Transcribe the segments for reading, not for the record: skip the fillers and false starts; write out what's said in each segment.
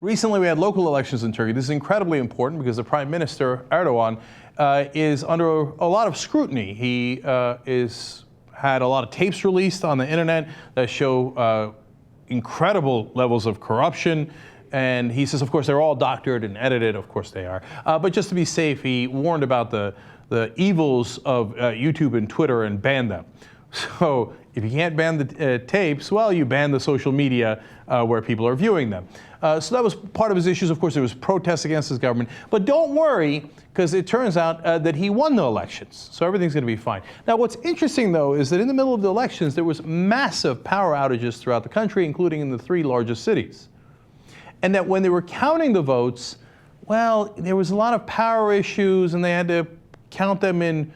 Recently, we had local elections in Turkey. This is incredibly important because the Prime Minister, Erdogan, is under a lot of scrutiny. He had a lot of tapes released on the internet that show incredible levels of corruption. And he says, of course, they're all doctored and edited. Of course they are. But just to be safe, he warned about the evils of YouTube and Twitter and banned them. So if you can't ban the tapes, well, you ban the social media where people are viewing them. So that was part of his issues. Of course, there was protests against his government. But don't worry, because it turns out that he won the elections. So everything's going to be fine. Now, what's interesting, though, is that in the middle of the elections, there was massive power outages throughout the country, including in the 3 largest cities. And that when they were counting the votes, well, there was a lot of power issues, and they had to count them in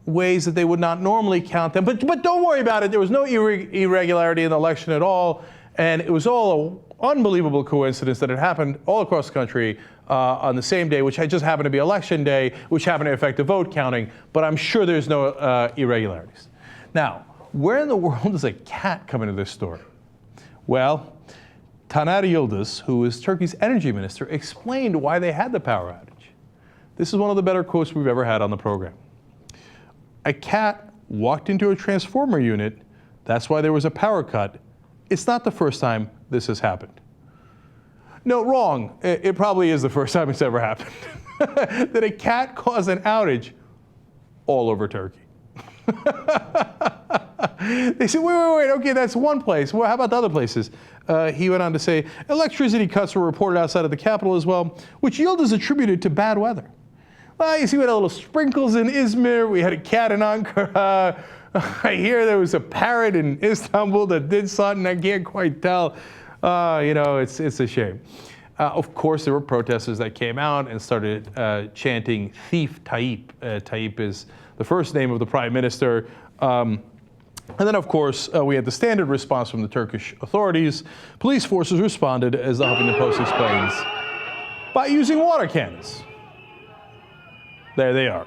ways that they would not normally count them. But don't worry about it. There was no irregularity in the election at all. And it was all an unbelievable coincidence that it happened all across the country on the same day, which had just happened to be election day, which happened to affect the vote counting. But I'm sure there's no irregularities. Now, where in the world does a cat come into this story? Well, Taner Yıldız, who is Turkey's energy minister, explained why they had the power outage. This is one of the better quotes we've ever had on the program. A cat walked into a transformer unit. That's why there was a power cut. It's not the first time this has happened. No, wrong. It probably is the first time it's ever happened. That a cat caused an outage all over Turkey. They said, wait, okay, that's one place. Well, how about the other places? He went on to say, electricity cuts were reported outside of the capital as well, which Yıldız attributed to bad weather. Well, you see, we had a little sprinkles in Izmir. We had a cat in Ankara. I hear there was a parrot in Istanbul that did something. I can't quite tell. It's a shame. Of course, there were protesters that came out and started chanting, "Thief Tayyip." Tayyip is the first name of the prime minister. And then, of course, we had the standard response from the Turkish authorities. Police forces responded, as the Huffington Post explains, by using water cannons. There they are.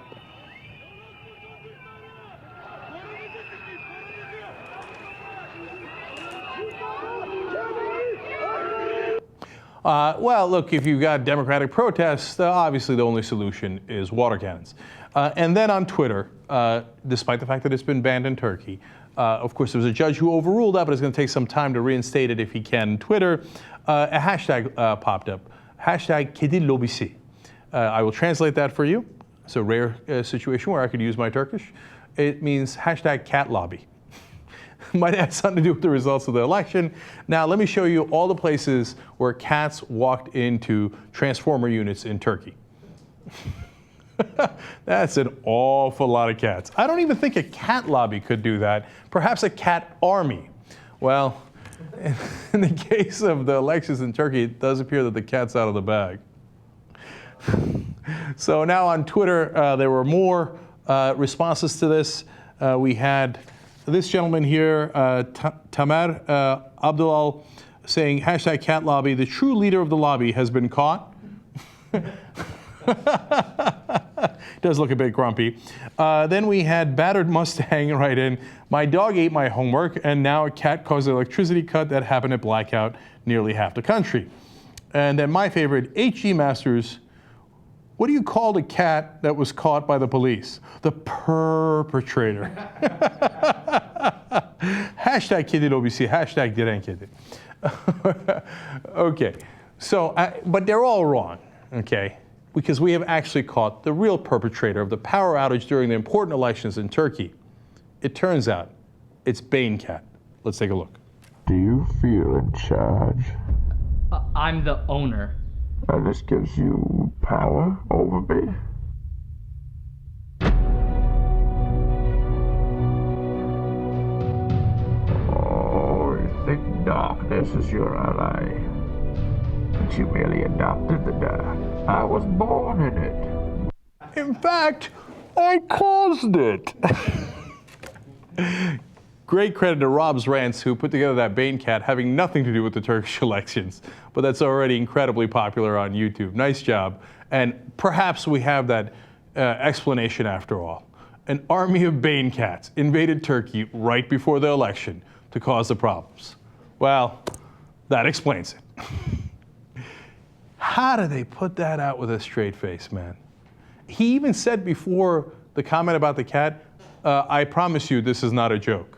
Well, look, if you've got democratic protests, obviously the only solution is water cannons. And then on Twitter, despite the fact that it's been banned in Turkey, of course, there was a judge who overruled that, but it's going to take some time to reinstate it if he can. Twitter, a hashtag popped up, hashtag kedi lobisi. I will translate that for you. It's a rare situation where I could use my Turkish. It means hashtag cat lobby. Might have something to do with the results of the election. Now, let me show you all the places where cats walked into transformer units in Turkey. That's an awful lot of cats. I don't even think a cat lobby could do that. Perhaps a cat army. Well, in the case of the elections in Turkey, it does appear that the cat's out of the bag. So now on Twitter, there were more responses to this. We had this gentleman here, Tamer Abdulal, saying, hashtag cat lobby, the true leader of the lobby has been caught. Does look a bit grumpy. Then we had Battered Mustang right in, my dog ate my homework, and now a cat caused an electricity cut that happened at blackout nearly half the country. And then my favorite, HG Masters, what do you call the cat that was caught by the police? The perpetrator. Hashtag kedi lobisi, hashtag diren kedi. Okay, so, but they're all wrong, okay? Because we have actually caught the real perpetrator of the power outage during the important elections in Turkey. It turns out it's Bane Cat. Let's take a look. Do you feel in charge? I'm the owner. And this gives you power over me? Oh, you think darkness is your ally? But you merely adopted the dark. I was born in it. In fact, I caused it. Great credit to Rob's Rants, who put together that Bane Cat, having nothing to do with the Turkish elections, but that's already incredibly popular on YouTube. Nice job. And perhaps we have that explanation after all. An army of Bane Cats invaded Turkey right before the election to cause the problems. Well, that explains it. How do they put that out with a straight face, man? He even said before the comment about the cat, I promise you this is not a joke.